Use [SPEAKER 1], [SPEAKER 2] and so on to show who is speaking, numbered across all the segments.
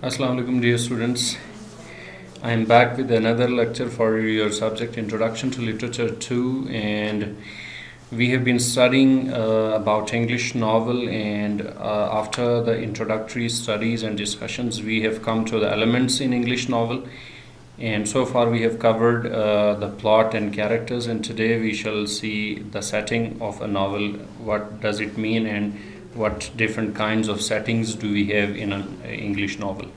[SPEAKER 1] Assalamu alaikum, dear students. I am back with another lecture for your subject Introduction to Literature 2, and we have been studying about English novel, and after the introductory studies and discussions we have come to the elements in English novel, and so far we have covered the plot and characters, and today we shall see the setting of a novel. What does it mean, and what different kinds of settings do we have in an English novel?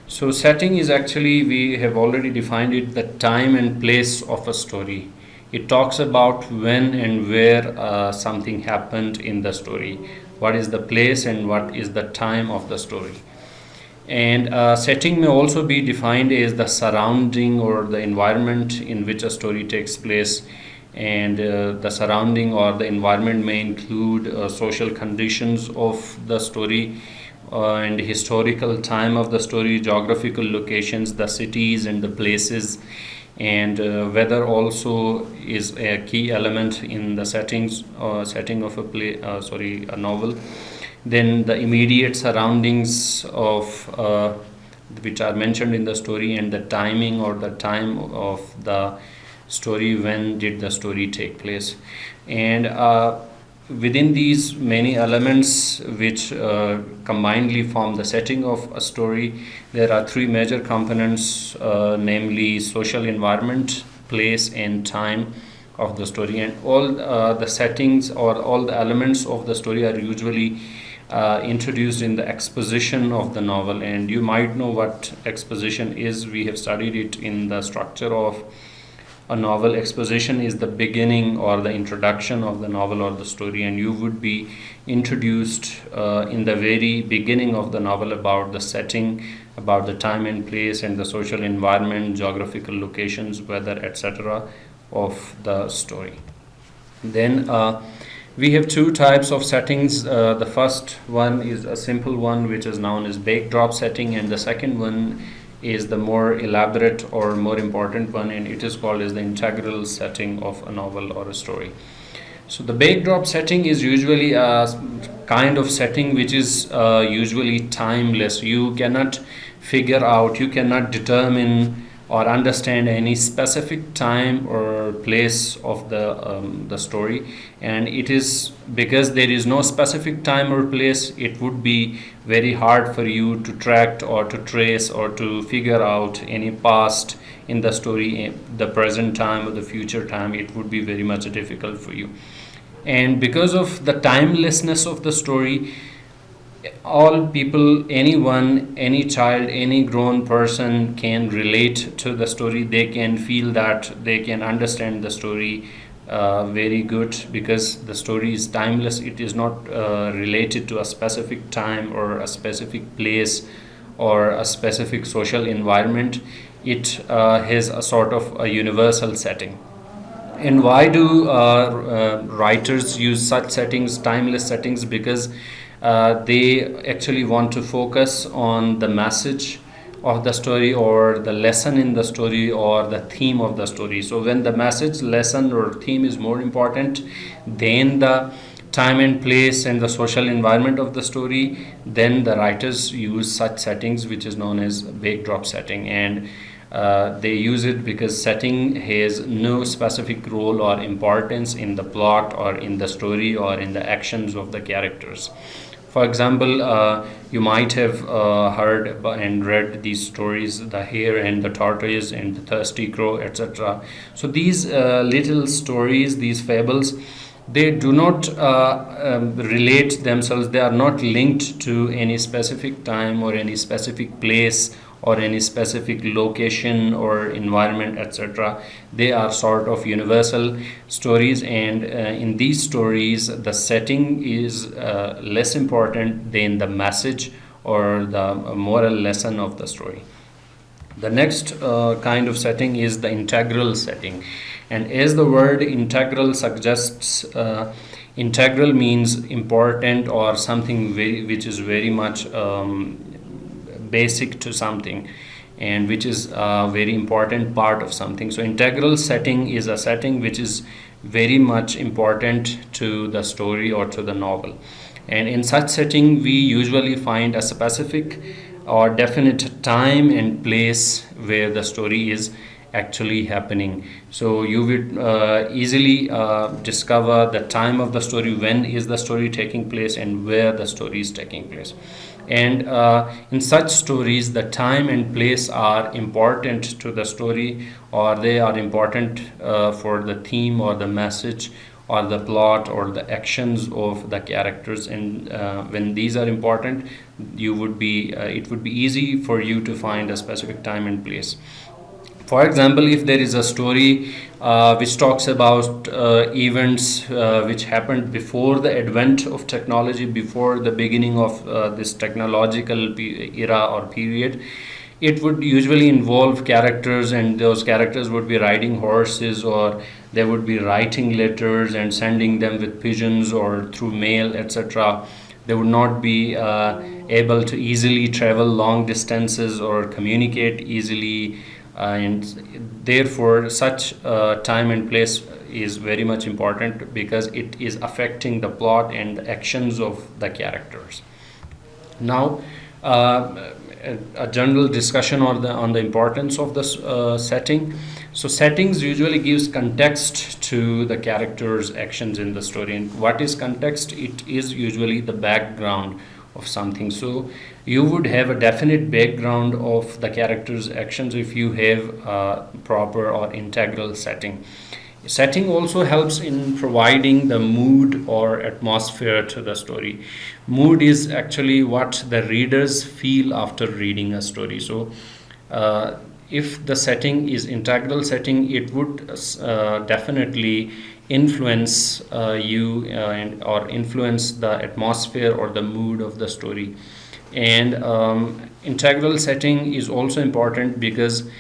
[SPEAKER 1] So setting is actually, we have already defined it, the time and place of a story. It talks about when and where something happened in the story. What is the place and what is the time of the story? And setting may also be defined as the surrounding or the environment in which a story takes place. And the surrounding or the environment may include social conditions of the story and historical time of the story, geographical locations, the cities and the places, and weather also is a key element in the setting of a novel. Then the immediate surroundings of which are mentioned in the story, and the timing or the time of the story, when did the story take place. And within these many elements which combinedly form the setting of a story, there are three major components, namely social environment, place and time of the story. And all the settings or all the elements of the story are usually introduced in the exposition of the novel. And you might know what exposition is. We have studied it in the structure of a novel. Exposition is the beginning or the introduction of the novel or the story, and you would be introduced in the very beginning of the novel about the setting, about the time and place and the social environment, geographical locations, weather, etc. of the story. Then we have two types of settings. The first one is a simple one which is known as backdrop setting, and the second one is the more elaborate or more important one, and it is called as the integral setting of a novel or a story. So the backdrop setting is usually a kind of setting which is usually timeless. You cannot figure out, you cannot determine or understand any specific time or place of the story. And it is because there is no specific time or place, it would be very hard for you to track or to trace or to figure out any past in the story, the present time or the future time. It would be very much difficult for you. And because of the timelessness of the story, all people, anyone, any child, any grown person can relate to the story. They can feel that, they can understand the story very good, because the story is timeless. It is not related to a specific time or a specific place or a specific social environment. It has a sort of a universal setting. And why do writers use such settings, timeless settings? Because they actually want to focus on the message of the story or the lesson in the story or the theme of the story. So when the message, lesson or theme is more important than the time and place and the social environment of the story, then the writers use such settings, which is known as backdrop setting. And they use it because setting has no specific role or importance in the plot or in the story or in the actions of the characters. For example, you might have heard and read these stories, The Hare and the Tortoise and the Thirsty Crow, etc. So these little stories, these fables, they do not relate themselves, they are not linked to any specific time or any specific place or any specific location or environment, etc. They are sort of universal stories, and in these stories the setting is less important than the message or the moral lesson of the story. The next kind of setting is the integral setting. And as the word integral suggests, integral means important or something which is very much basic to something, and which is a very important part of something. So integral setting is a setting which is very much important to the story or to the novel. And in such setting we usually find a specific or definite time and place where the story is actually happening. So you would easily discover the time of the story, when is the story taking place and where the story is taking place. And in such stories, the time and place are important to the story, or they are important for the theme or the message or the plot or the actions of the characters. And when these are important, you would be it would be easy for you to find a specific time and place. For example, if there is a story which talks about events which happened before the advent of technology, before the beginning of this technological era or period, it would usually involve characters, and those characters would be riding horses, or they would be writing letters and sending them with pigeons or through mail, etc. They would not be able to easily travel long distances or communicate easily, and therefore such time and place is very much important, because it is affecting the plot and the actions of the characters. Now, a general discussion on the importance of this setting. So settings usually gives context to the characters' actions in the story. And what is context? It is usually the background of something. So you would have a definite background of the character's actions if you have a proper or integral setting. Setting also helps in providing the mood or atmosphere to the story. Mood is actually what the readers feel after reading a story. So if the setting is integral setting, it would definitely influence you or influence the atmosphere or the mood of the story. And integral setting is also important, because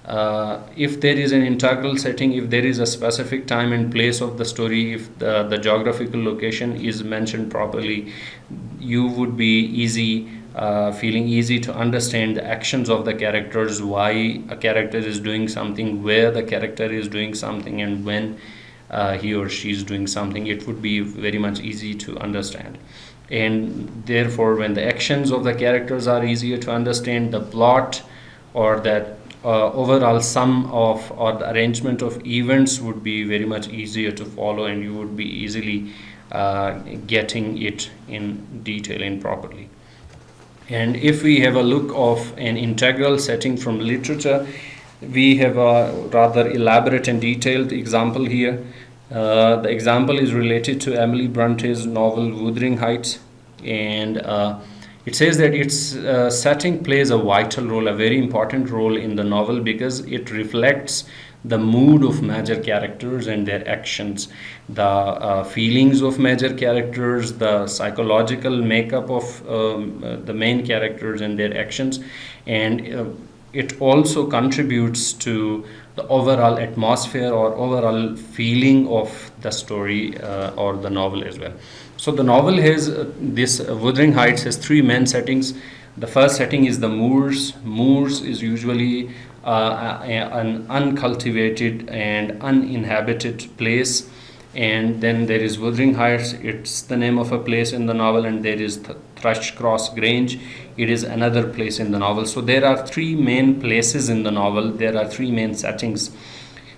[SPEAKER 1] if there is an integral setting, if there is a specific time and place of the story, if the geographical location is mentioned properly, you would be feeling easy to understand the actions of the characters, why a character is doing something, where the character is doing something, and when he or she is doing something. It would be very much easy to understand. And therefore, when the actions of the characters are easier to understand, the plot or that overall sum of or the arrangement of events would be very much easier to follow, and you would be easily getting it in detail and properly. And if we have a look of an integral setting from literature, we have a rather elaborate and detailed example here. The example is related to Emily Bronte's novel Wuthering Heights, and it says that its setting plays a vital role, a very important role in the novel, because it reflects the mood of major characters and their actions, the feelings of major characters, the psychological makeup of the main characters and their actions, and it also contributes to the overall atmosphere or overall feeling of the story or the novel as well. So the novel has this Wuthering Heights has three main settings. The first setting is the moors. Moors is usually an uncultivated and uninhabited place. And then there is Wuthering Heights, it's the name of a place in the novel, and there is Thrushcross Grange, it is another place in the novel. So there are three main places in the novel, there are three main settings.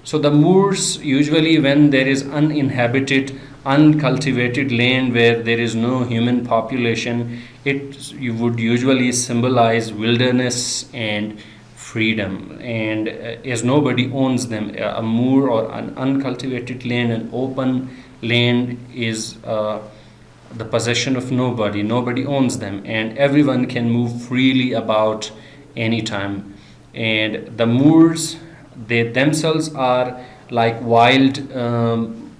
[SPEAKER 1] So the moors, usually when there is uninhabited, uncultivated land where there is no human population, you would usually symbolize wilderness and freedom, and as nobody owns them, a moor or an uncultivated land, an open land is the possession of nobody owns them, and everyone can move freely about anytime. And the moors, they themselves are like wild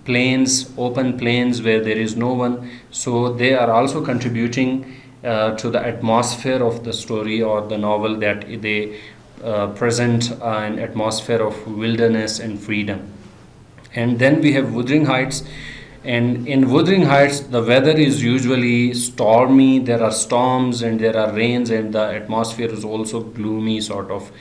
[SPEAKER 1] plains, open plains where there is no one, so they are also contributing to the atmosphere of the story or the novel, that they present an atmosphere of wilderness and freedom. And then we have Wuthering Heights, and in Wuthering Heights the weather is usually stormy, there are storms and there are rains, and the atmosphere is also gloomy sort of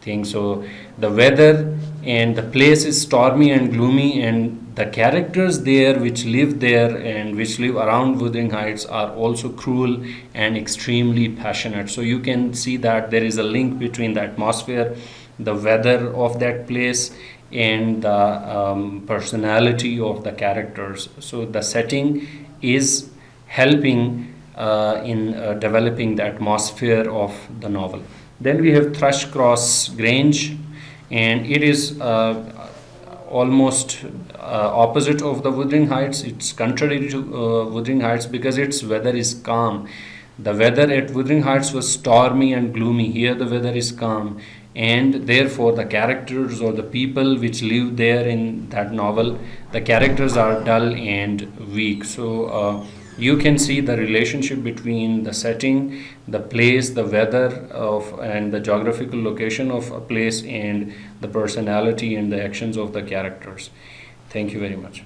[SPEAKER 1] thing. So the weather and the place is stormy and gloomy, and the characters there which live there and which live around Wuthering Heights are also cruel and extremely passionate. So you can see that there is a link between the atmosphere, the weather of that place, and the personality of the characters. So the setting is helping in developing the atmosphere of the novel. Then we have Thrushcross Grange, and it is almost opposite of the Wuthering Heights. It's contrary to Wuthering Heights because its weather is calm. The weather at Wuthering Heights was stormy and gloomy. Here the weather is calm, and therefore the characters or the people which live there in that novel, the characters are dull and weak. So you can see the relationship between the setting, the place, the weather of, and the geographical location of a place, and the personality and the actions of the characters. Thank you very much.